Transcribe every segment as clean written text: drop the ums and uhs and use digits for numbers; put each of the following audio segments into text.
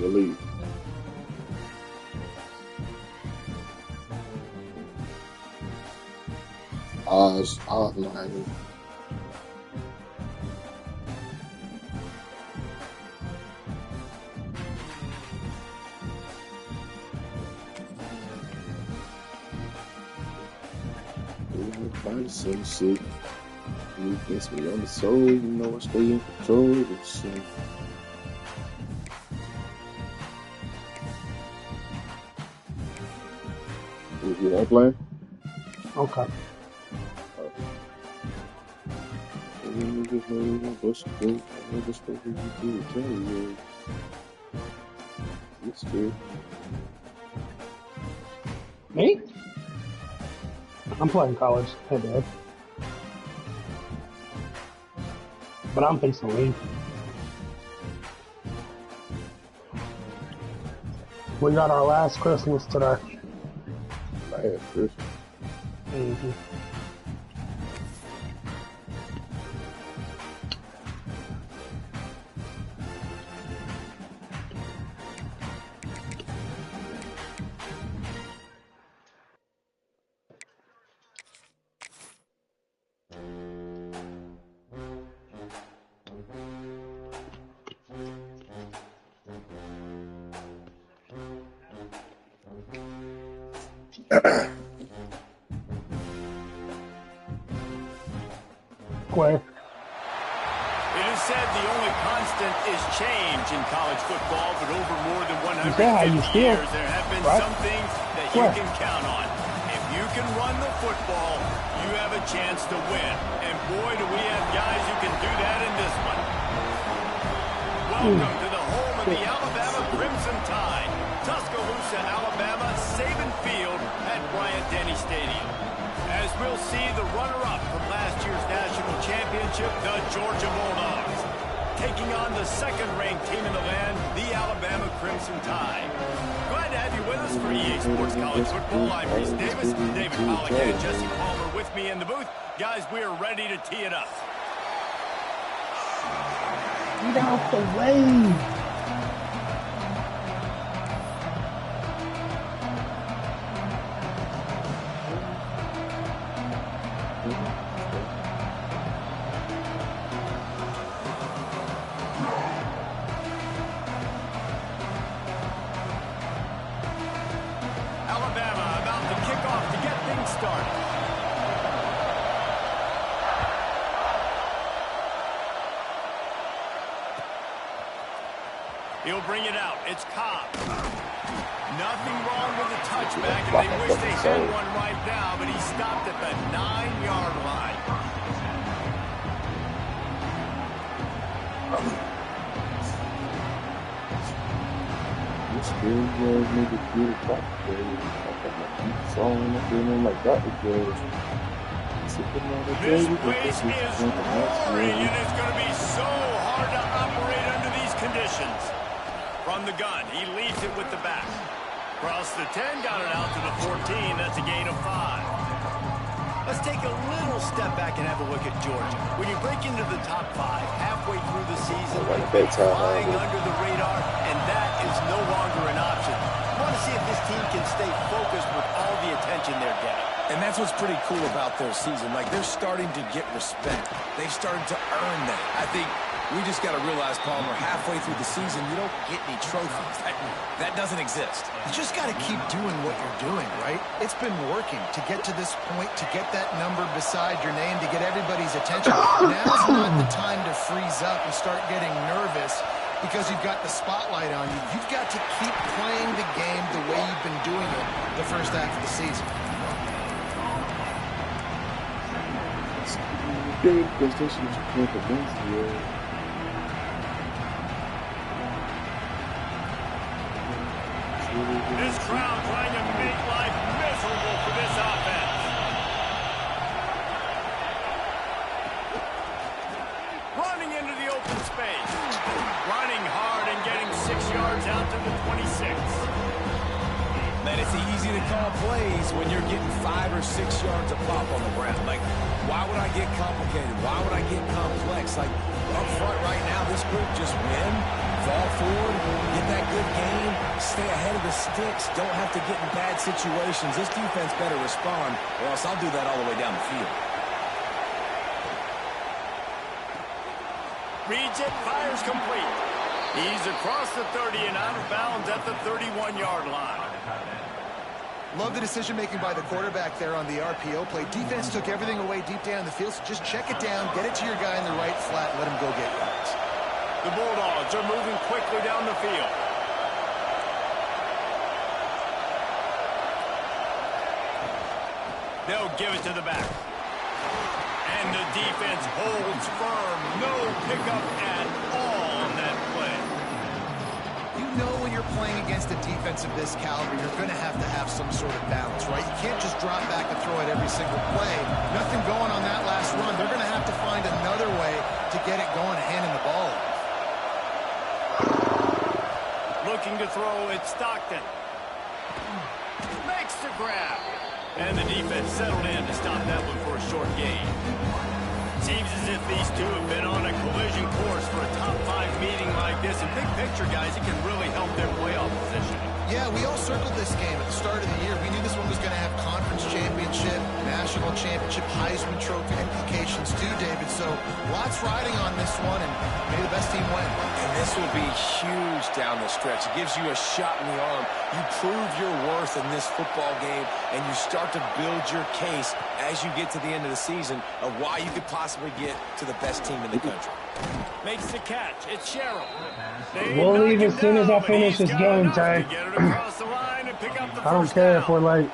your lead. Oz online. Everybody some shit. You gets me on the soul, you know I stay in control of this shit. You want playing? Okay. It's good. Me? I'm playing college. Hey, Dad. But I'm fixing to leave. We got our last Christmas today. Last Christmas. Mm-hmm. Where? It is said the only constant is change in college football, but over more than 150 years, there have been some things that you can count on. If you can run the football, you have a chance to win. And boy, do we have guys who can do that in this one. Welcome to the home of the Alabama Crimson Tide. Tuscaloosa, Alabama, Saban Field at Bryant-Denny Stadium. As we'll see, the runner-up from last year's national championship, the Georgia Bulldogs, taking on the second-ranked team in the land, the Alabama Crimson Tide. Glad to have you with us for EA Sports College Football. I'm Reese Davis, David Pollack and Jesse Palmer with me in the booth. Guys, we are ready to tee it up. Get out the way! Alabama about to kick off to get things started. He'll bring it out. It's Cobb. Nothing wrong with the touchback, and they wish they had one right now, but he stopped at the 9-yard line. This place is roaring, and it's going to be so hard to operate under these conditions. From the gun, he leaves it with the back. Across the 10, got it out to the 14. That's a gain of 5. Let's take a little step back and have a look at Georgia. When you break into the top 5 halfway through the season, you're flying under the radar, and that is no longer an option. You want to see if this team can stay focused with all the attention they're getting. And that's what's pretty cool about their season. Like, they're starting to get respect. They've started to earn that. I think we just got to realize, Palmer, halfway through the season, you don't get any trophies. That doesn't exist. You just got to keep doing what you're doing, right? It's been working to get to this point, to get that number beside your name, to get everybody's attention. Now's not the time to freeze up and start getting nervous because you've got the spotlight on you. You've got to keep playing the game the way you've been doing it the first half of the season. This crowd trying to make life miserable for this offense. Running into the open space. Running hard and getting 6 yards out to the 26. Man, it's easy to call plays when you're getting 5 or 6 yards of pop on the ground. Like, why would I get complicated? Why would I get complex? Like, up front right now, this group just win, fall forward, get that good game, stay ahead of the sticks, don't have to get in bad situations. This defense better respond, or else I'll do that all the way down the field. Reads it, fires complete. He's across the 30 and out of bounds at the 31-yard line. Love the decision-making by the quarterback there on the RPO play. Defense took everything away deep down in the field, so just check it down, get it to your guy in the right flat, and let him go get yards. The Bulldogs are moving quickly down the field. They'll give it to the back. And the defense holds firm. No pickup at all on that play. You know when you're playing against a defense of this caliber, you're going to have some sort of balance, right? You can't just drop back and throw it every single play. Nothing going on that last run. They're going to have to find another way to get it going, handing the ball off. Looking to throw, it's Stockton. Makes the grab. And the defense settled in to stop that one for a short gain. Seems as if these two have been on a collision course for a top-5 meeting like this. And big picture, guys, it can really help their playoff position. Yeah, we all circled this game at the start of the year. We knew this one was going to have conference championship, national championship, Heisman Trophy implications too, David. So lots riding on this one, and may the best team win. And this will be huge down the stretch. It gives you a shot in the arm. You prove your worth in this football game, and you start to build your case as you get to the end of the season of why you could possibly get to the best team in the country. Makes the catch. It's Sherrill. We'll leave as soon as I finish this game, Ty. I don't care if we're late.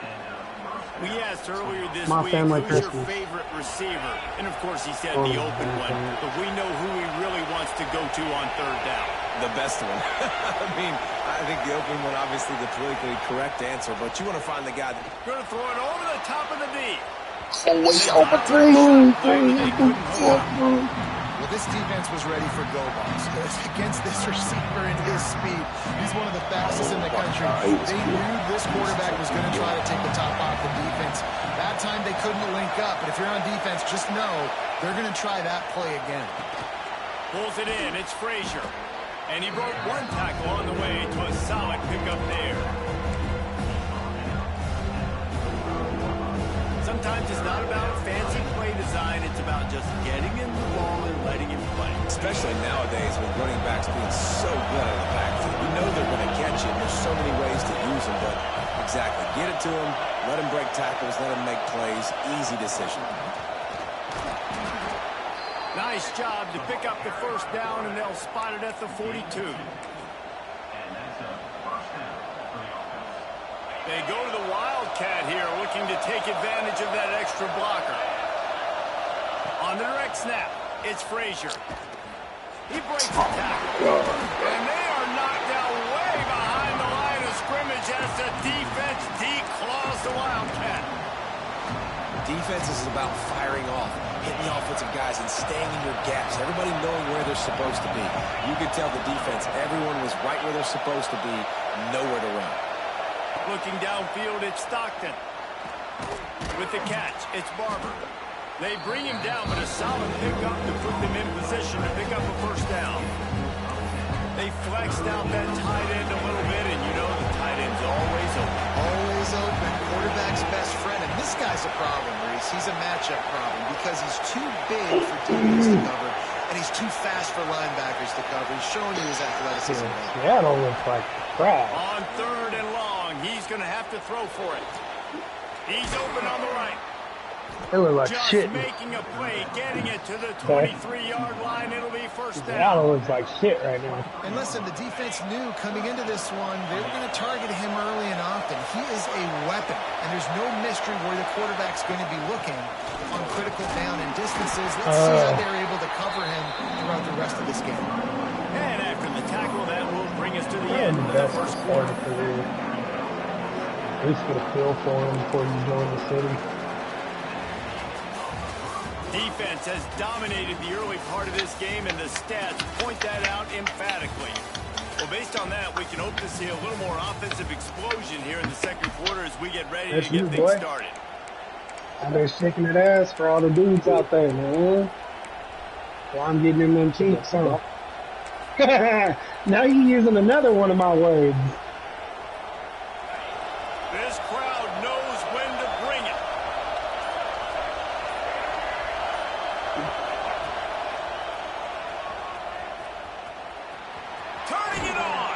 We asked earlier this My week, family who's your Christmas. favorite receiver? And of course he said the open one, but we know who he really wants to go to on third down. The best one. I mean, I think the open one, obviously the politically correct answer, but you want to find the guy that... Going to throw it over the top of the knee. Always over 3. Well, this defense was ready for go balls. Against this receiver and his speed, he's one of the fastest in the country. They knew this quarterback was going to try to take the top off the defense. That time they couldn't link up, but if you're on defense, just know they're going to try that play again. Pulls it in. It's Frazier. And he broke one tackle on the way to a solid pickup there. Sometimes it's not about fancy play design. It's about just getting him the ball and letting him play. Especially nowadays with running backs being so good out of the backfield. You know they're going to catch it. There's so many ways to use them, but exactly. Get it to him, let him break tackles, let him make plays. Easy decision. Nice job to pick up the first down, and they'll spot it at the 42. They go to the Wildcat here, looking to take advantage of that extra blocker. On the direct snap, it's Frazier. He breaks the tackle. And they are knocked down way behind the line of scrimmage as the defense declaws the Wildcat. Defense is about firing off, hitting the offensive guys, and staying in your gaps. Everybody knowing where they're supposed to be. You could tell the defense, everyone was right where they're supposed to be, nowhere to run. Looking downfield, it's Stockton. With the catch, it's Barber. They bring him down, but a solid pickup to put them in position to pick up a first down. They flexed out that tight end a little bit, and you know the tight end's always open. Always open. Quarterback's best friend. And this guy's a problem, Reese. He's a matchup problem because he's too big for DBs to cover, and he's too fast for linebackers to cover. He's showing you his athleticism. Seattle looks like crap. On third and long, he's going to have to throw for it. He's open on the right. They look like Just shit. making a play, getting it to the 23-yard line. It'll be first down. Seattle looks like shit right now. And listen, the defense knew coming into this one, they were going to target him early and often. He is a weapon, and there's no mystery where the quarterback's going to be looking on critical down and distances. Let's see how they're able to cover him throughout the rest of this game. And after the tackle, that will bring us to the end of the first quarter. At least get a feel for him before you join the city. Defense has dominated the early part of this game, and the stats point that out emphatically. Well, based on that, we can hope to see a little more offensive explosion here in the second quarter as we get ready to get things started. I've been shaking that ass for all the dudes out there, man. Well, I'm getting them cheeks, huh? Now you're using another one of my words. This crowd knows when to bring it. Turning it on.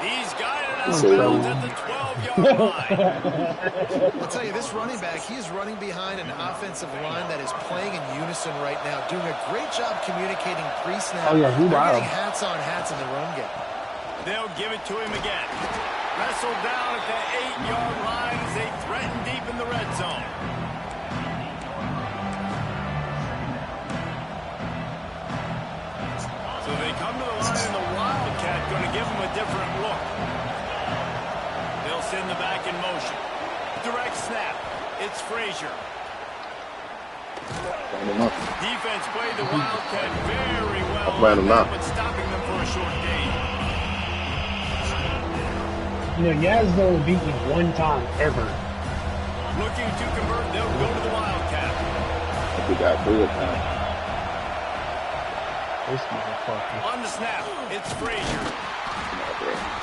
He's got it out of bounds at the 12-yard line. I'll tell you, this running back, he is running behind an offensive line that is playing in unison right now, doing a great job communicating pre-snap. Oh, yeah, They're wow. getting hats on hats in the run game. They'll give it to him again. Wrestled down at the 8-yard line as they threaten deep in the red zone. So they come to the line, and the Wildcat going to give them a different look. They'll send the back in motion. Direct snap. It's Frazier. Defense played the Wildcat very well, but stopping them for a short gain. You know, Yazdo beat me one time ever. Looking to convert, they'll go to the Wildcat. We got good time. On the snap, it's Frazier.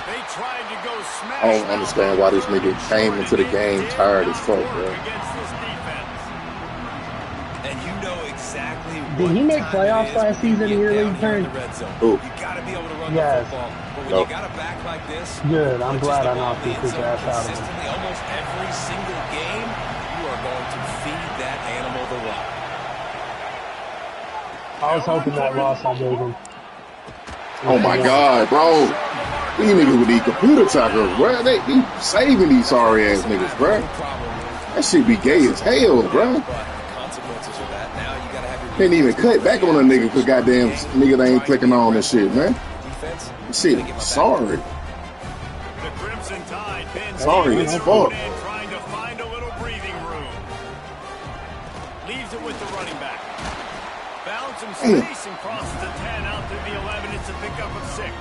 They tried to go smash. I don't understand why this nigga came into the game tired as fuck, bro. Against this defense. And you know exactly Did he make playoffs last season in your league turn? Who? You gotta be able to run Yes. the football. But when No. you got a back like this, Good. I'm which is glad the I ball knocked in the his end ass zone out of him. consistently, almost every single game, you are going to feed that animal the rock. I was hoping that loss I gave him. Oh my God, bro. These niggas with these computer talkers, bro. They saving these sorry ass niggas, bro. That shit be gay as hell, bro. Consequences of that. Now you gotta have your Can't even cut back on a nigga because goddamn nigga they ain't clicking on this shit, man. defense. Shit, sorry. The Crimson Tide bends Sorry deep as in fuck. and trying to find a little breathing room. Leaves it with the running back. Found some space and crosses the 10 out to the 11. It's a pickup of 6.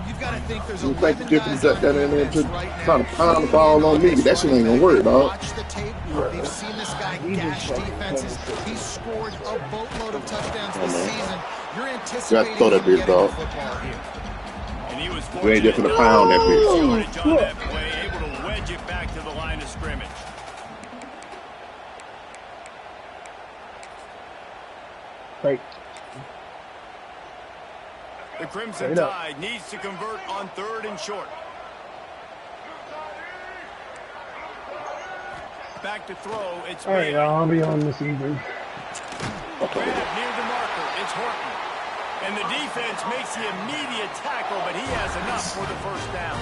You've got to think there's You 11 think the difference guys that on in there defense to right now. trying to pound the ball on me? That shit ain't gonna work, dog. Watch the tape. They've seen this guy gash defenses. He's scored a boatload of touchdowns this season. You're anticipating throw that him bitch, getting dog. the football here. And he was We ain't different to pound that bitch. yardage on that play, able to wedge it back to the line of scrimmage. Like, The Crimson Straight up. Tide needs to convert on 3rd and short. Back to throw. It's all right, Bailey. y'all. I'll be on this evening. Grab near the marker. It's Horton. And the defense makes the immediate tackle, but he has enough for the first down.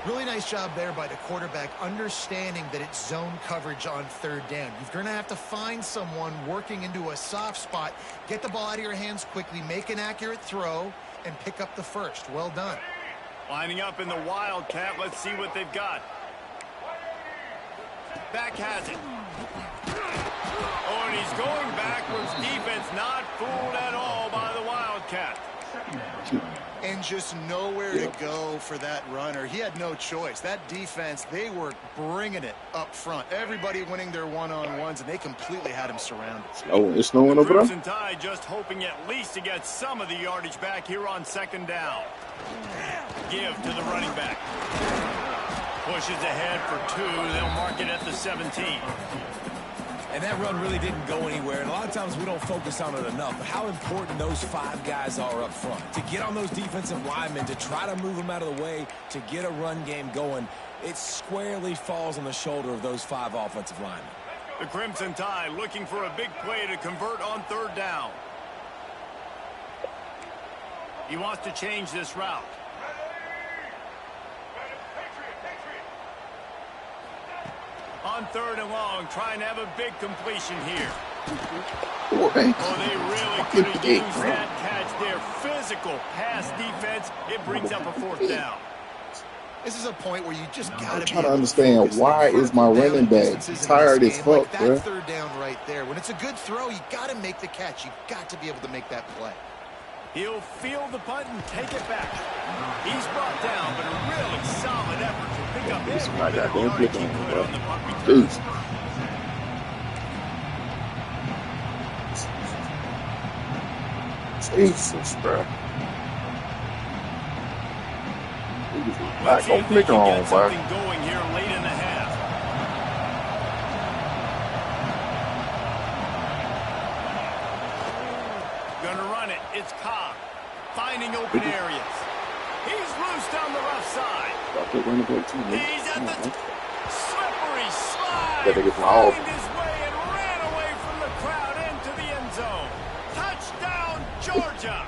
Really nice job there by the quarterback, understanding that it's zone coverage on 3rd down. You're going to have to find someone working into a soft spot, get the ball out of your hands quickly, make an accurate throw, and pick up the first. Well done. Lining up in the Wildcat. Let's see what they've got. Back has it. Oh, and he's going backwards. Defense not fooled at all by the Wildcat. And just nowhere to go for that runner. He had no choice. That defense, they were bringing it up front. Everybody winning their one-on-ones, and they completely had him surrounded. Oh, it's snowing over there? Crimson Tide just hoping at least to get some of the yardage back here on 2nd down. Give to the running back. Pushes ahead for 2. They'll mark it at the 17. And that run really didn't go anywhere. And a lot of times we don't focus on it enough. But how important those 5 guys are up front. To get on those defensive linemen, to try to move them out of the way, to get a run game going, it squarely falls on the shoulder of those 5 offensive linemen. The Crimson Tide looking for a big play to convert on 3rd down. He wants to change this route. On 3rd and long, trying to have a big completion here. Oh, they really could have used that catch there. Physical pass defense. It brings up a 4th down. This is a point where you just got to be I'm trying to understand why is my running back tired as fuck, like bro. that 3rd down right there. When it's a good throw, you got to make the catch. You got to be able to make that play. He'll field the punt and take it back. He's brought down, but a really solid effort to pick up This every my bit of goddamn yardage flick he on, could bro. on the punt return. Dude. Jesus, bro. Let's see Don't if they click can on, get bro. something going here late in the half. Gonna run it. It's Cobb. Finding open areas. He's loose down the left side. He's at the slippery slide. Find his way and ran away from the crowd into the end zone. Touchdown, Georgia.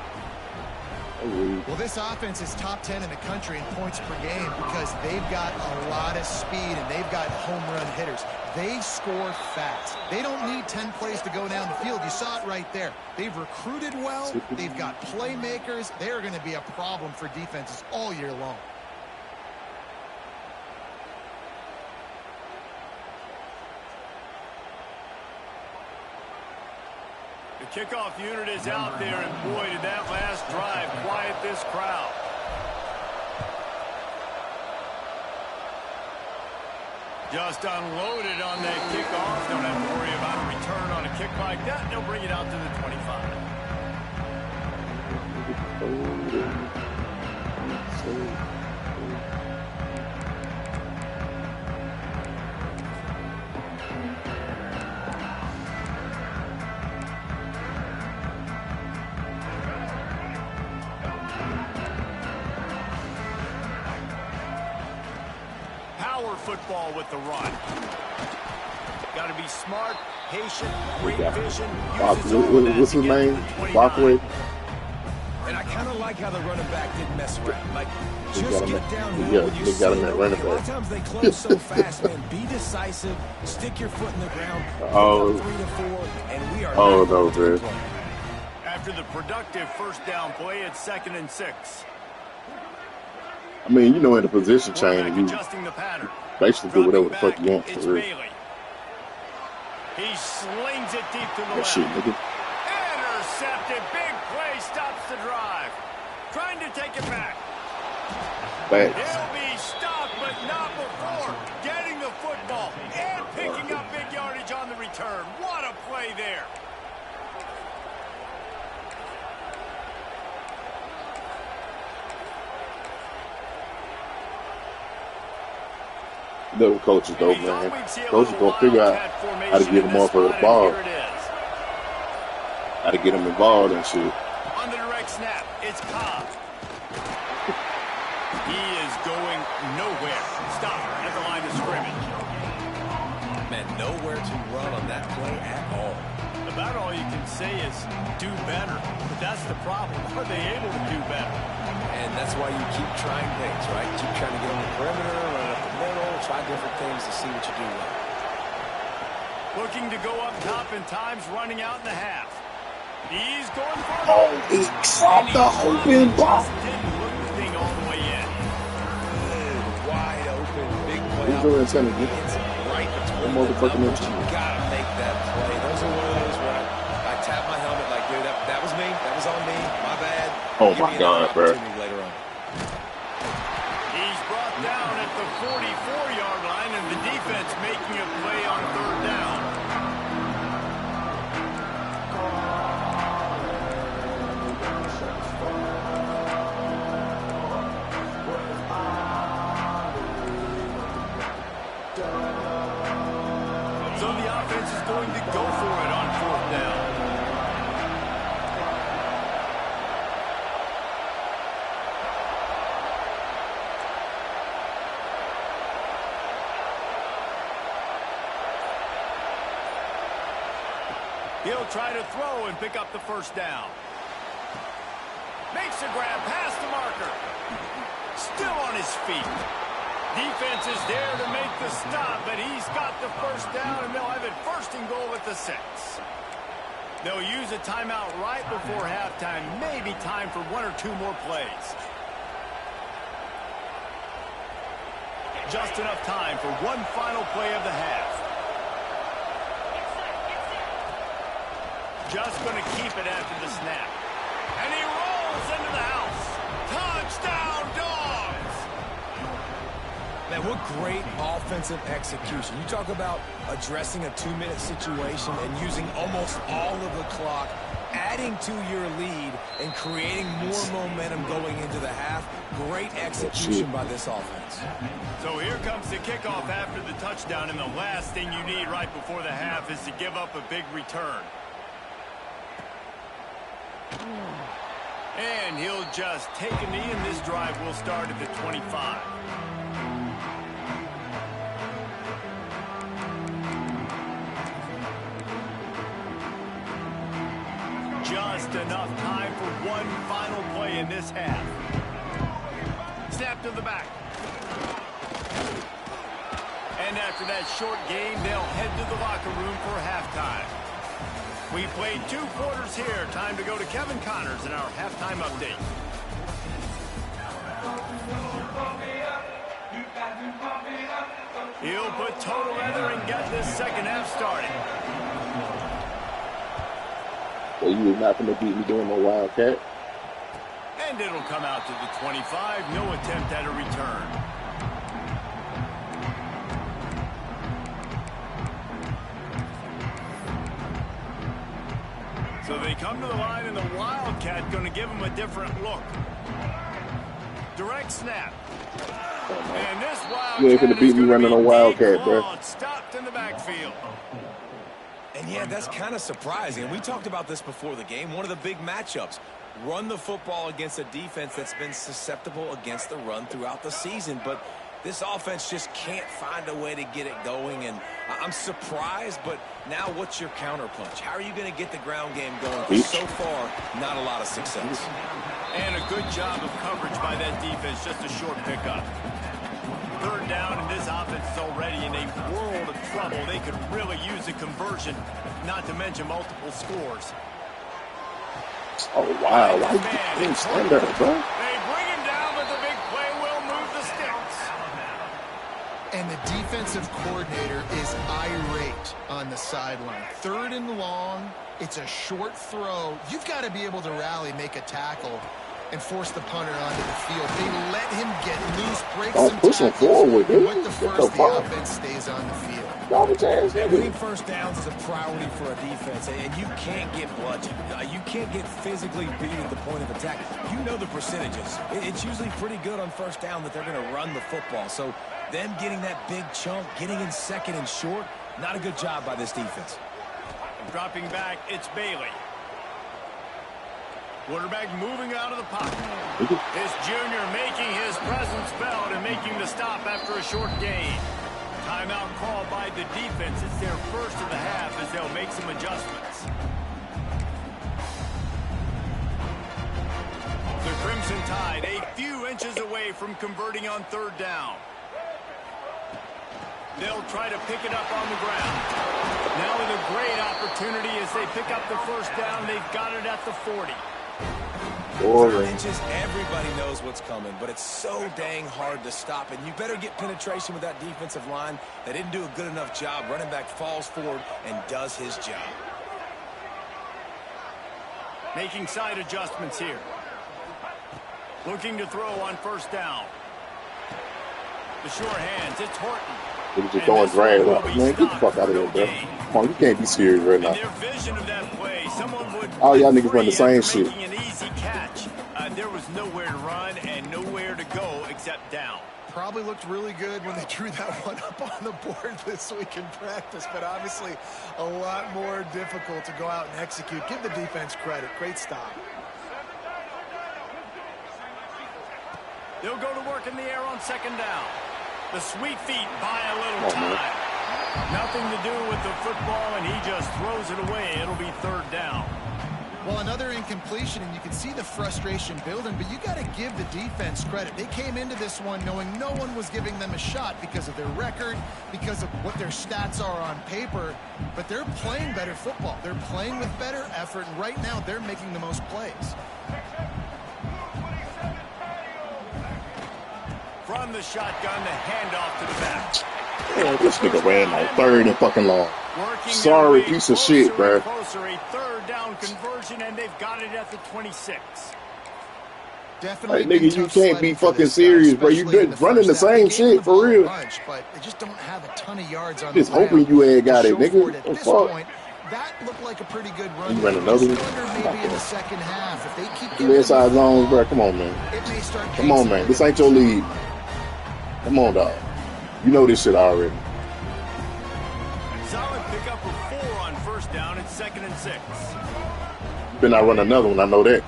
Well, this offense is top 10 in the country in points per game because they've got a lot of speed and they've got home run hitters. They score fast. They don't need 10 plays to go down the field. You saw it right there. They've recruited well. They've got playmakers. They're going to be a problem for defenses all year long. The kickoff unit is out there, and boy, did that last drive quiet this crowd. Just unloaded on that kickoff. Don't have to worry about a return on a kick like that. They'll bring it out to the 25. Football with the run. Got to be smart, patient, great vision. What's his name? Barkley. And I kind of like how the running back didn't mess around. Like, just get downhill when you see got him it. at A running lot of back. times they close so fast, man. Be decisive. Stick your foot in the ground. Oh. 3 to 4, and we are Oh, not no, going to man. play. After the productive first down play, it's 2nd and 6. I mean, you know, in the position change, you Adjusting the pattern. basically do whatever the fuck you want It's for real. Bailey. He slings it deep to the That left. shit, nigga. Intercepted. Big play stops the drive. Trying to take it back. Bad. He'll be stopped, but not before getting the football and picking up big yardage on the return. What a play there. The coaches, though, man. Coaches gonna figure out how to get them off of the ball, how to get them involved and shit. On the direct snap, it's Cobb. He is going nowhere. Stop at the line of scrimmage. Man, nowhere to run on that play at all. About all you can say is do better. But that's the problem. Are they able to do better? And that's why you keep trying things, right? Keep trying to get on the perimeter, run up the middle, try different things to see what you do well. Looking to go up top in times, running out in the half. He's going for it. Oh, he dropped the open ball. Just didn't look the thing all the way in. Good, wide open, big play. He's doing something good. It's right between One the motherfucking numbers. inch. You gotta make that play. Those are one of those where I tap my helmet like, dude, that was me. That was on me. My bad. Oh, Give my me God, another bro. opportunity later on. He's brought down at the 44-yard line, and the defense making a play on 3rd down. So the offense is going to go for it on 4th down. He'll try to throw and pick up the 1st down. Makes a grab past the marker. Still on his feet. Defense is there to make the stop, but he's got the 1st down, and they'll have it 1st and goal at the 6. They'll use a timeout right before halftime. Maybe time for 1 or 2 more plays. Just enough time for one final play of the half. Just going to keep it after the snap. And he rolls into the house. Touchdown, Dogs! Man, what great offensive execution. You talk about addressing a 2-minute situation and using almost all of the clock adding to your lead and creating more momentum going into the half. Great execution by this offense. So here comes the kickoff after the touchdown, and the last thing you need right before the half is to give up a big return. And he'll just take a knee, and this drive will start at the 25. Just enough time for one final play in this half. Snap to the back. And after that short game, they'll head to the locker room for halftime. We played 2 quarters here. Time to go to Kevin Connors in our halftime update. He'll put total leather and get this second half started. Well, you was not going to beat me doing no Wildcat. And it'll come out to the 25. No attempt at a return. So they come to the line, and the Wildcat going to give them a different look. Direct snap. And this Wildcat you ain't going to beat me running a Wildcat, bro. Stopped in the backfield. And yeah, that's kind of surprising. We talked about this before the game. One of the big matchups. Run the football against a defense that's been susceptible against the run throughout the season. But this offense just can't find a way to get it going. And I'm surprised, but now what's your counterpunch? How are you going to get the ground game going? Because so far, not a lot of success. And a good job of coverage by that defense. Just a short pickup. Third down, and this offense is already in a world of trouble. They could really use a conversion, not to mention multiple scores. Oh, wow. Why you didn't stand there, bro? They bring him down, but the big play will move the sticks. And the defensive coordinator is irate on the sideline. 3rd and long. It's a short throw. You've got to be able to rally, make a tackle, and force the punter onto the field. They let him get loose, break some tackles, forward, dude. with the first, the offense stays on the field. Winning first downs is a priority for a defense, and you can't get bludgeoned. You can't get physically beat at the point of attack. You know the percentages. It's usually pretty good on first down that they're going to run the football. So them getting that big chunk, getting in second and short, not a good job by this defense. Dropping back, it's Bailey. Quarterback moving out of the pocket. His junior making his presence felt and making the stop after a short gain. Timeout call by the defense. It's their first of the half as they'll make some adjustments. The Crimson Tide a few inches away from converting on 3rd down. They'll try to pick it up on the ground. Now with a great opportunity as they pick up the first down. They've got it at the 40. 3rd inches, everybody knows what's coming, but it's so dang hard to stop. And you better get penetration with that defensive line. They didn't do a good enough job. Running back falls forward and does his job. Making side adjustments here. Looking to throw on 1st down. The short hands, it's Horton. He was just throwing drag. Man, get the fuck out of here, bro. Come on, you can't be serious right now. Their vision of that play, someone would all y'all niggas run the same shit. An easy catch. There was nowhere to run and nowhere to go except down. Probably looked really good when they drew that one up on the board this week in practice, but obviously a lot more difficult to go out and execute. Give the defense credit. Great stop. They'll go to work in the air on 2nd down. The sweet feet buy a little time. Nothing to do with the football, and he just throws it away. It'll be 3rd down. Well, another incompletion, and you can see the frustration building, but you got to give the defense credit. They came into this one knowing no one was giving them a shot because of their record, because of what their stats are on paper, but they're playing better football. They're playing with better effort, and right now they're making the most plays. From the shotgun, the handoff to the back. Oh, this nigga ran on 3rd and fucking long. Sorry, piece of shit, bro. A 3rd down conversion, and they've got it at the 26. Definitely, like, nigga, you can't be fucking serious, bro. You been running the same shit for real. Bunch, but they just don't have a ton of yards on just the ground. hoping you ain't got it, nigga. At this point, that looked like a pretty good run. You ran another one? Maybe in the second half. If they keep getting inside zones, bro. Come on, man. Come on, man. This ain't your league. Come on, dog. You know this shit already. Solid pickup of 4 on first down. It's 2nd and 6. You better not run another one. I know that.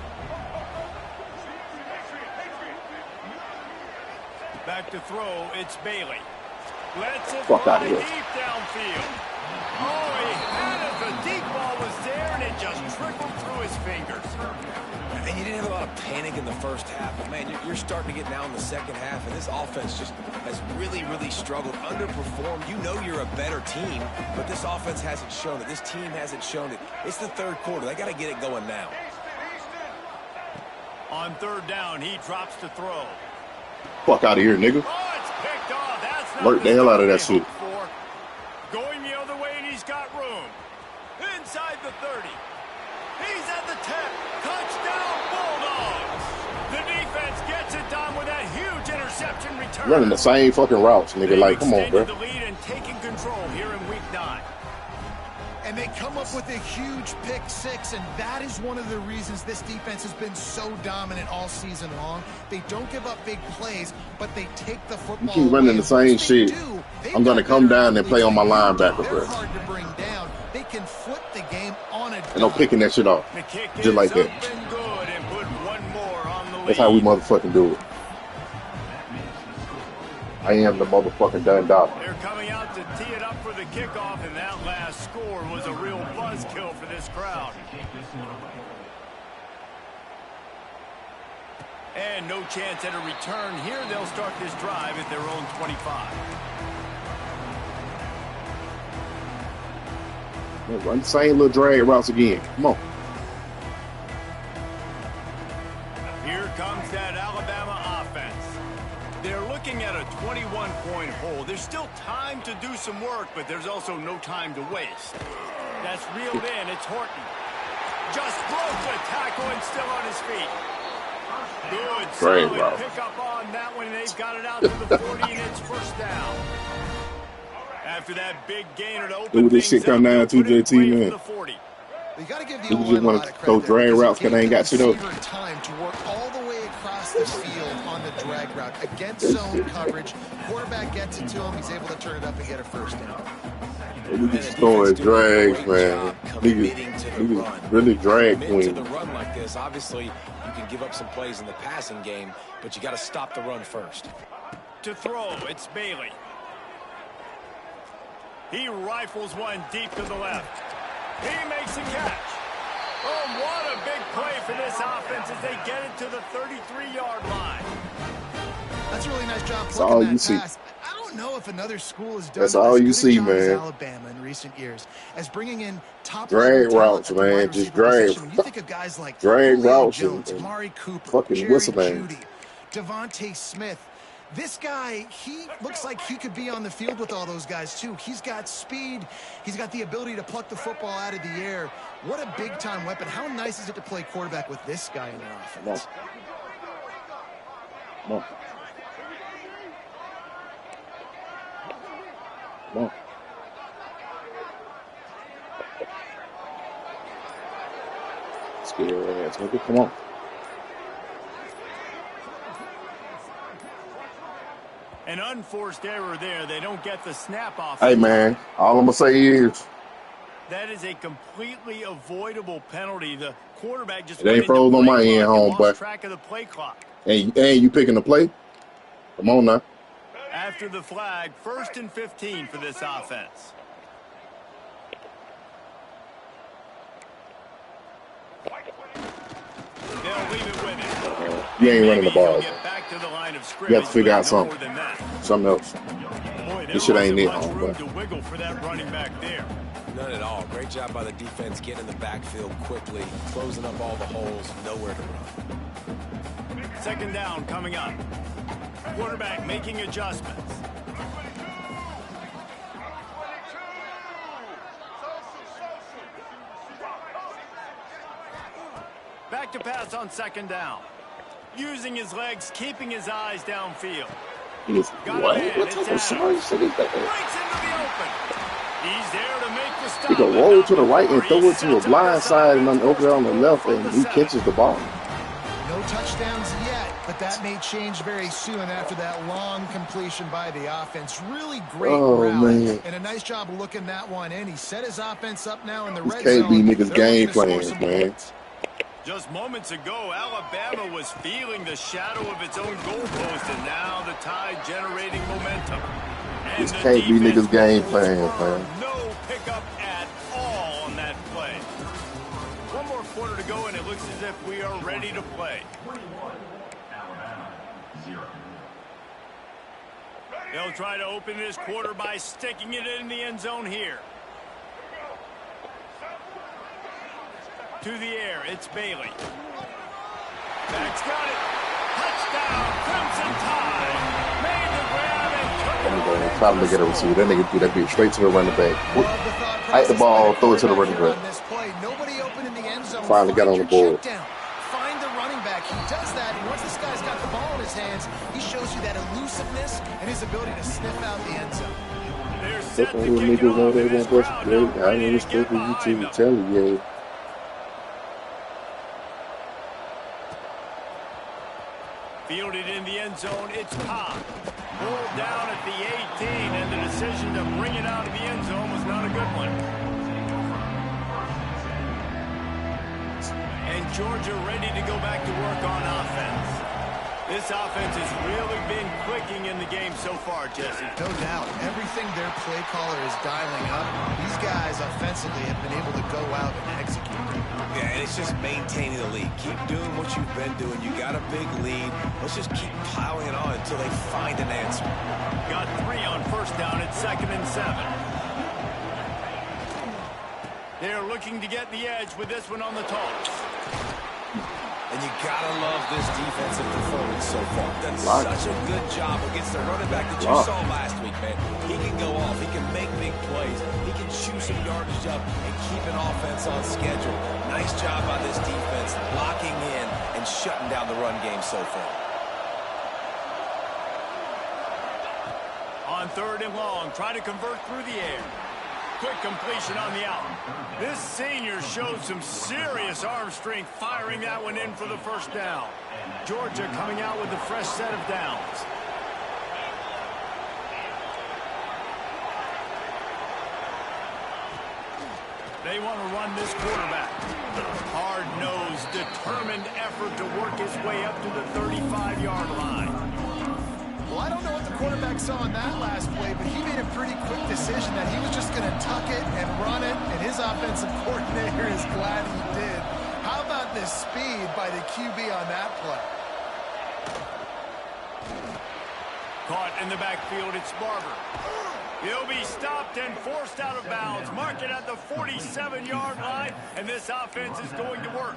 Back to throw. It's Bailey. Let's it Fuck out of here. Deep downfield. Oh, he had it. The deep ball was there, and it just trickled through his fingers. And you didn't have a lot of panic in the first half, but man, you're starting to get now in the second half, and this offense just has really, really struggled, underperformed. You know you're a better team, but this offense hasn't shown it. This team hasn't shown it. It's the third quarter. They got to get it going now. On third down, he drops to throw. Fuck out of here, nigga. Oh, it's picked off. That's not Alert the hell out of that shit. Going the other way, and he's got room. Inside the 30. He's at the 10. Touchdown, Bulldogs. The defense gets it done with that huge interception return. Running the same fucking routes, nigga. Like, come on, bro. The lead and taking control here in week 9. And they come up with a huge pick 6, and that is one of the reasons this defense has been so dominant all season long. They don't give up big plays, but they take the football. You keep running the same shit. I'm going to come down and play on my linebacker, bro. They're hard to bring down. They can flip the game on a dime. And I'm picking that shit off. Just like that. That's how we motherfucking do it. I am the motherfucking Dundalk. They're coming out to tee it up for the kickoff, and that last score was a real buzzkill for this crowd. And no chance at a return here. They'll start this drive at their own 25. Run the same little drag routes again. Come on. Here comes that Alabama offense. They're looking at a 21-point hole. There's still time to do some work, but there's also no time to waste. That's reeled in. It's Horton. Just broke the tackle and still on his feet. Good solid pick up on that one. They've got it out to the 40, and it's first down. After that big gainer to open this shit come down to JT, man. You got to give the just want to throw drag routes because they ain't got shit up. Time to work all the way across the field on the drag route against zone coverage. Quarterback gets it to him. He's able to turn it up and get a first down. We just throwing drags, man. Niggas really drag queen. To the run like this, obviously, you can give up some plays in the passing game, but you got to stop the run first. To throw, it's Bailey. He rifles one deep to the left. He makes a catch. Oh, what a big play for this offense as they get it to the 33-yard line. That's a really nice job. That's all you see. I don't know if another school has done that's all you see, man. Man. Alabama in recent years, as bringing in top drag routes, man. Just drag. When you think of guys like drag routes, Jones, Amari Cooper, fucking Jerry whistle man. Judy, Devontae Smith. This guy, he looks like he could be on the field with all those guys, too. He's got speed. He's got the ability to pluck the football out of the air. What a big-time weapon. How nice is it to play quarterback with this guy in their offense? Come on. Come on. Let's get your ass, nigga. Come on. An unforced error there. They don't get the snap off. Hey, man, all I'm going to say is that is a completely avoidable penalty. The quarterback just it ain't froze on my end, home, but track of the play clock. And you picking the play? Come on now. After the flag, 1st and 15 for this offense. They'll leave it with him. You ain't running the ball. You have to figure out something. Something else. Boy, this shit ain't it, home, room to wiggle for that running back there. None at all. Great job by the defense getting in the backfield quickly, closing up all the holes, nowhere to run. 2nd down coming up. Quarterback making adjustments. Back to pass on 2nd down. Using his legs, keeping his eyes downfield. Got what? What type of sorry shit is that? Breaks into the open. He's there to make the stop. He can roll to the right and throw it to a blind side and then over there on the left, and he catches the ball. No touchdowns yet, but that may change very soon after that long completion by the offense. Really great route, and a nice job of looking that one in. He set his offense up now in the red zone. Can't be niggas game plans, man. Just moments ago, Alabama was feeling the shadow of its own goalpost, and now the Tide generating momentum. And this can't be niggas game plans, man. No pickup at all on that play. One more quarter to go, and it looks as if we are ready to play. They'll try to open this quarter by sticking it in the end zone here. To the air, it's Bailey. Back's got it. Touchdown, Crimson Tide. Made the grab and took it. Try to get a receiver. That nigga do that bitch straight to the running back. Hike the ball, throw it to the running back. Nobody open in the end zone. Finally got on the board. Find the running back. He does that, and once this guy's got the ball in his hands, he shows you that elusiveness and his ability to sniff out the end zone. Look at these niggas know they won't brush it. I ain't even spoke with you to tell you, yeah. Fielded in the end zone, it's Cobb. Pulled down at the 18, and the decision to bring it out of the end zone was not a good one. And Georgia ready to go back to work on offense. This offense has really been clicking in the game so far, Jesse. No doubt. Everything their play caller is dialing up, these guys offensively have been able to go out and execute. Yeah, and it's just maintaining the lead. Keep doing what you've been doing. You got a big lead. Let's just keep piling it on until they find an answer. Got 3 on first down at 2nd and 7. They're looking to get the edge with this one on the toss. And you gotta love this defensive performance so far. Done such a good job against the running back that you saw last week, man. He can go off. He can make big plays. He can chew some yardage up and keep an offense on schedule. Nice job by this defense locking in and shutting down the run game so far. On 3rd and long, trying to convert through the air. Quick completion on the out. This senior showed some serious arm strength firing that one in for the first down. Georgia coming out with a fresh set of downs. They want to run this quarterback. Hard-nosed, determined effort to work his way up to the 35-yard line. Well, I don't know what the quarterback saw on that last play, but he made a pretty quick decision that he was just going to tuck it and run it, and his offensive coordinator is glad he did. How about this speed by the QB on that play? Caught in the backfield, it's Barber. He'll be stopped and forced out of bounds. Mark it at the 47-yard line, and this offense is going to work.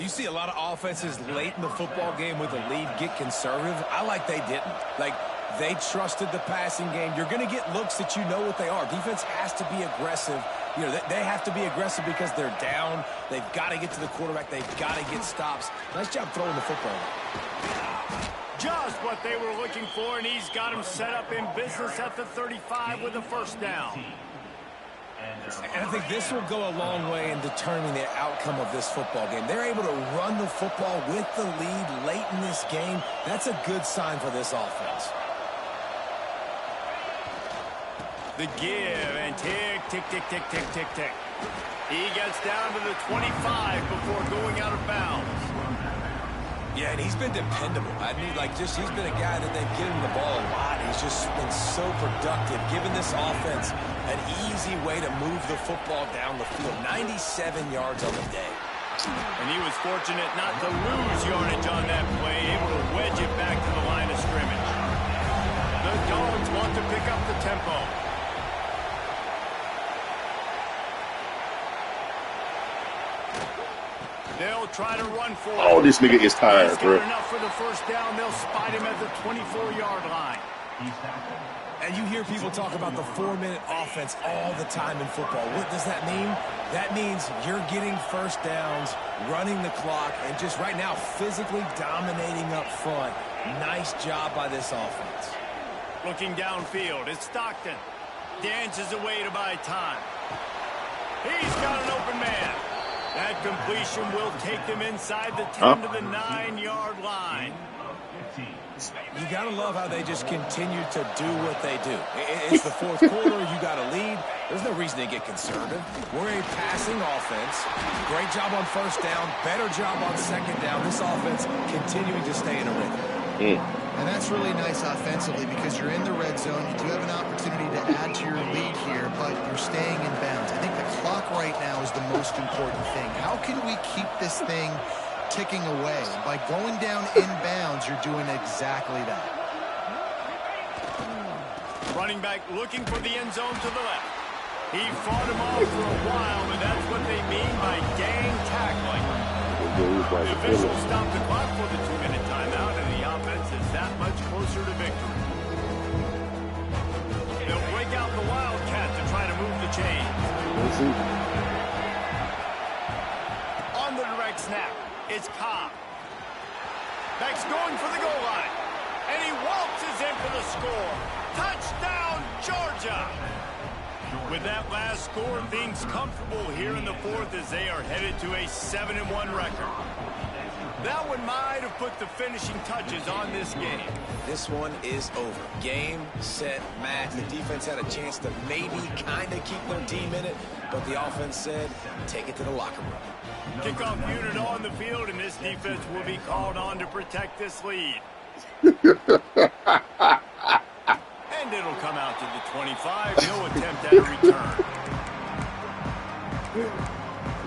You see a lot of offenses late in the football game with a lead get conservative. I like they didn't. Like, they trusted the passing game. You're going to get looks that you know what they are. Defense has to be aggressive. You know, they have to be aggressive because they're down. They've got to get to the quarterback. They've got to get stops. Nice job throwing the football. Just what they were looking for, and he's got him set up in business at the 35 with the first down. And I think this will go a long way in determining the outcome of this football game. They're able to run the football with the lead late in this game. That's a good sign for this offense. The give and tick, tick, tick, tick, tick, tick, tick. He gets down to the 25 before going out of bounds. Yeah, and he's been dependable. I mean, he's been a guy that they've given the ball a lot. He's just been so productive, giving this offense an easy way to move the football down the field. 97 yards on the day. And he was fortunate not to lose yardage on that play, able to wedge it back to the line of scrimmage. The Dogs want to pick up the tempo. They'll try to run for it. Oh, this nigga is tired, bro. Enough for the first down. They'll spot him at the 24-yard line. And you hear people talk about the 4-minute offense all the time in football. What does that mean? That means you're getting first downs, running the clock, and just right now physically dominating up front. Nice job by this offense. Looking downfield, it's Stockton. dances away to buy time. He's got an open man. That completion will take them inside the 10 to the 9-yard line. You got to love how they just continue to do what they do. It's the fourth quarter. You got a lead. There's no reason to get conservative. We're a passing offense. Great job on first down. Better job on second down. This offense continuing to stay in a rhythm. And that's really nice offensively because you're in the red zone. You do have an opportunity to add to your lead here, but you're staying in bounds. I think the clock right now is the most important thing. How can we keep this thing ticking away? By going down in bounds, you're doing exactly that. Running back looking for the end zone to the left. He fought him off for a while, but that's what they mean by gang tackling. The officials stopped the clock for the 2-minute timeout, and the offense is that much closer to victory. They'll break out the Wildcat to try to move the chains. On the direct snap, it's Cobb. Beck's going for the goal line, and he waltzes in for the score. Touchdown, Georgia! With that last score, things comfortable here in the fourth as they are headed to a 7-1 record. That one might have put the finishing touches on this game. This one is over. Game, set, match. The defense had a chance to maybe kind of keep their team in it, but the offense said, take it to the locker room. Kickoff unit on the field, and this defense will be called on to protect this lead. And it'll come out to the 25. No attempt at a return.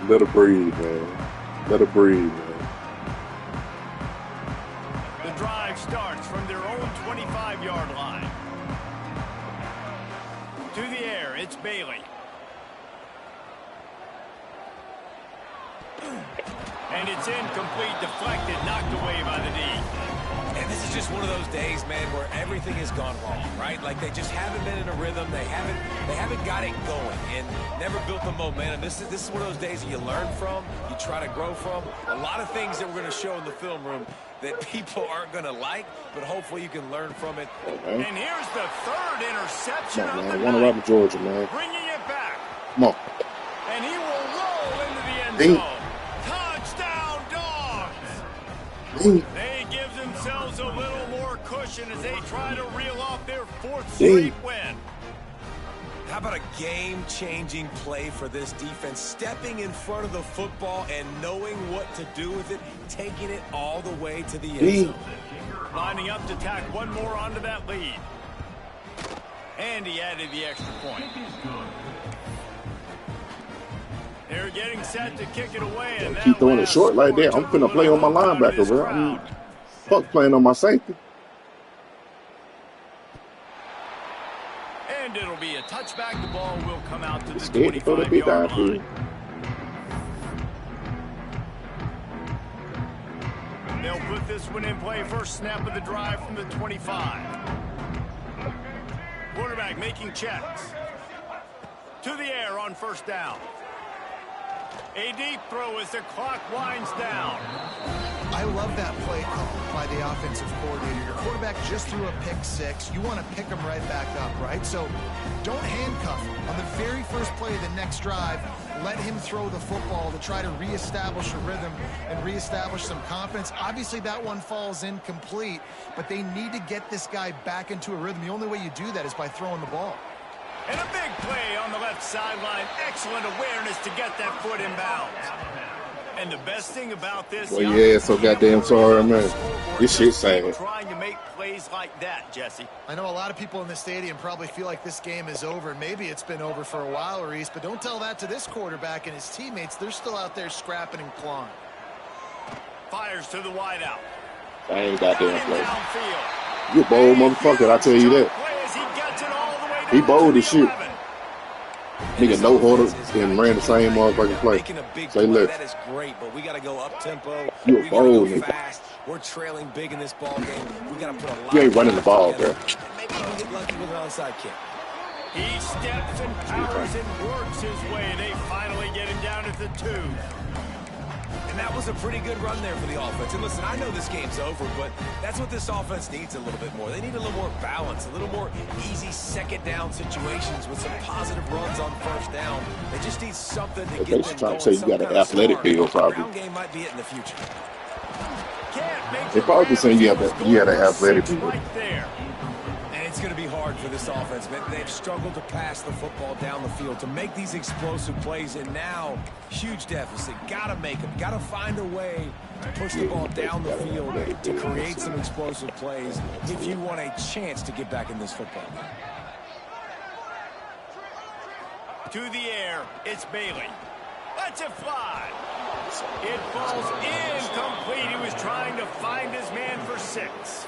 Let her breathe, man. Let her breathe, man. The drive starts from their own 25-yard line. To the air, it's Bailey. And it's incomplete, deflected, knocked away by the D. And this is just one of those days, man, where everything has gone wrong, right? Like they just haven't been in a rhythm. They haven't got it going and never built the momentum. This is one of those days that you learn from, you try to grow from. A lot of things that we're going to show in the film room that people aren't going to like, but hopefully you can learn from it. Okay. And here's the third interception of the night. One Georgia, man. Bringing it back. Come on. And he will roll into the end zone. Touchdown, Dogs. They give themselves a little more cushion as they try to reel off their fourth straight win. How about a game-changing play for this defense? Stepping in front of the football and knowing what to do with it, taking it all the way to the end zone. Lining up to tack one more onto that lead. And he added the extra point. They're getting set to kick it away. And keep throwing it short like that. I'm finna play on my linebacker, bro. I'm fuck playing on my safety. And it'll be a touchback. The ball will come out to the 25-yard line. They'll put this one in play. First snap of the drive from the 25. Quarterback making checks. To the air on first down. A deep throw as the clock winds down. I love that play call by the offensive coordinator. Your quarterback just threw a pick six. You want to pick him right back up, right? So don't handcuff him. On the very first play of the next drive, let him throw the football to try to reestablish a rhythm and reestablish some confidence. Obviously, that one falls incomplete, but they need to get this guy back into a rhythm. The only way you do that is by throwing the ball. And a big play on the left sideline. Excellent awareness to get that foot in bounds. And the best thing about this, well, yeah, so goddamn sorry, man. This shit sad. Trying to make plays like that, Jesse. I know a lot of people in the stadium probably feel like this game is over. Maybe it's been over for a while, Reese, but don't tell that to this quarterback and his teammates. They're still out there scrapping and clawing. Fires to the wideout. I ain't goddamn play. You bold motherfucker, I tell you that. He bold as shit. Nigga no harder and ran the same motherfucking play. Say left. That is great, but we got to go up tempo. You a bold nigga. Fast. We're trailing big in this ball game. We got to put a lot. You ain't running the ball, bro. Maybe even get lucky with an onside kick. He steps and powers and works his way. They finally get him down at the 2. And that was a pretty good run there for the offense. And listen, I know this game's over, but that's what this offense needs a little bit more. They need a little more balance, a little more easy second down situations with some positive runs on first down. They just need something to get them going. Say you got an athletic build, probably. Ground game might be it in the future. They probably just saying you had an athletic build. Right there. It's going to be hard for this offense, man. They've struggled to pass the football down the field, to make these explosive plays, and now, huge deficit. Got to make them. Got to find a way to push the ball down the field to create some explosive plays if you want a chance to get back in this football game. To the air, it's Bailey. Lets it fly. It falls incomplete. He was trying to find his man for 6.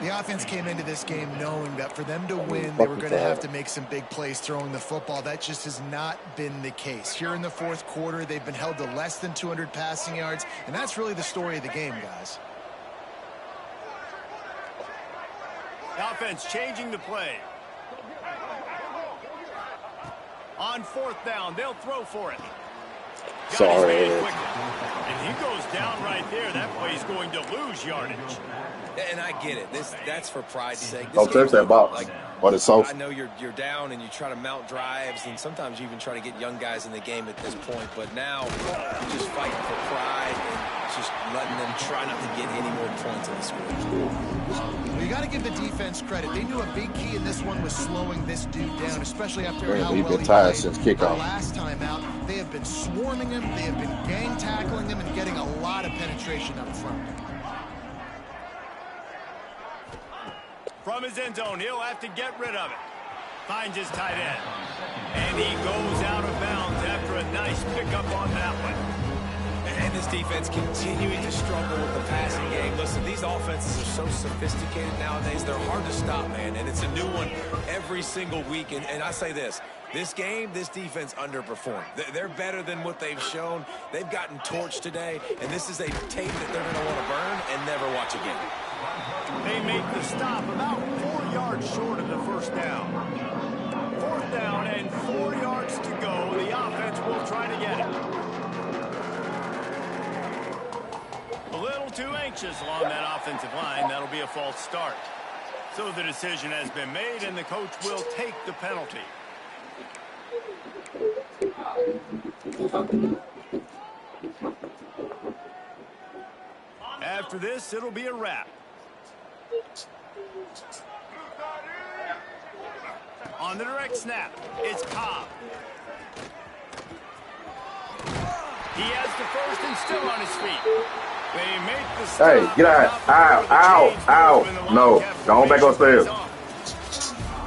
The offense came into this game knowing that for them to win, they were going to have to make some big plays throwing the football. That just has not been the case. Here in the fourth quarter, they've been held to less than 200 passing yards, and that's really the story of the game, guys. The offense changing the play. On 4th down, they'll throw for it. Sorry. And he goes down right there. That play's going to lose yardage. And I get it. That's for pride's sake. Don't touch that box. But it's so. I know you're down and you try to mount drives, and sometimes you even try to get young guys in the game at this point. But now you're just fighting for pride and just letting them try not to get any more points on the score. You got to give the defense credit. They knew a big key in this one was slowing this dude down, especially after how well he played since kickoff. Last time out. They have been swarming him. They have been gang tackling him and getting a lot of penetration up front. From his end zone, he'll have to get rid of it. Finds his tight end. And he goes out of bounds after a nice pickup on that one. And this defense continuing to struggle with the passing game. Listen, these offenses are so sophisticated nowadays. They're hard to stop, man. And it's a new one every single week. And I say this game, this defense underperformed. They're better than what they've shown. They've gotten torched today. And this is a tape that they're going to want to burn and never watch again. They make the stop about 4 yards short of the first down. 4th down and 4 yards to go. The offense will try to get it. A little too anxious along that offensive line. That'll be a false start. So the decision has been made, and the coach will take the penalty. After this, it'll be a wrap. On the direct snap, it's Cobb. He has the first and still on his feet. They make the stop. Hey, get out. Ow. No, go back upstairs.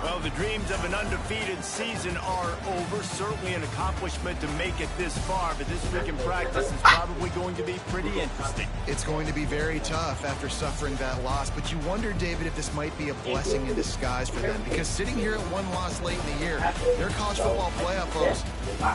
Well, the dreams of an undefeated season are over. Certainly an accomplishment to make it this far, but this week in practice is probably going to be pretty interesting. It's going to be very tough after suffering that loss, but you wonder, David, if this might be a blessing in disguise for them, because sitting here at one loss late in the year, their college football playoff hopes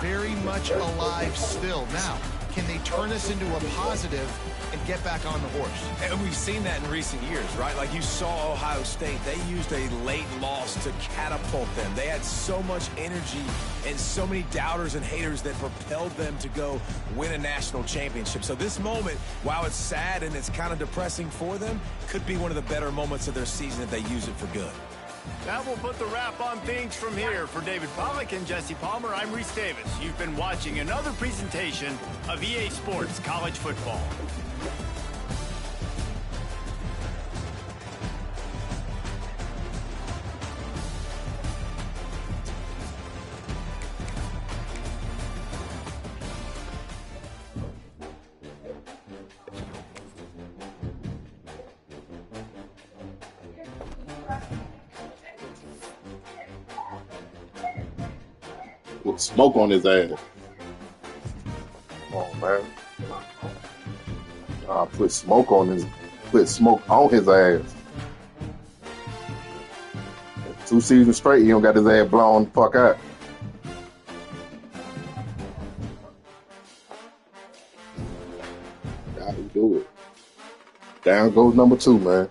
very much alive still. Now, can they turn this into a positive and get back on the horse? And we've seen that in recent years, right? Like you saw Ohio State, they used a late loss to catapult them. They had so much energy and so many doubters and haters that propelled them to go win a national championship. So this moment, while it's sad and it's kind of depressing for them, could be one of the better moments of their season if they use it for good. That will put the wrap on things from here. For David Pollack and Jesse Palmer, I'm Reese Davis. You've been watching another presentation of EA Sports College Football. With smoke on his ass. Oh man. Put smoke on his ass. 2 seasons straight, he don't got his ass blown the fuck out. How he do it? Down goes number 2, man.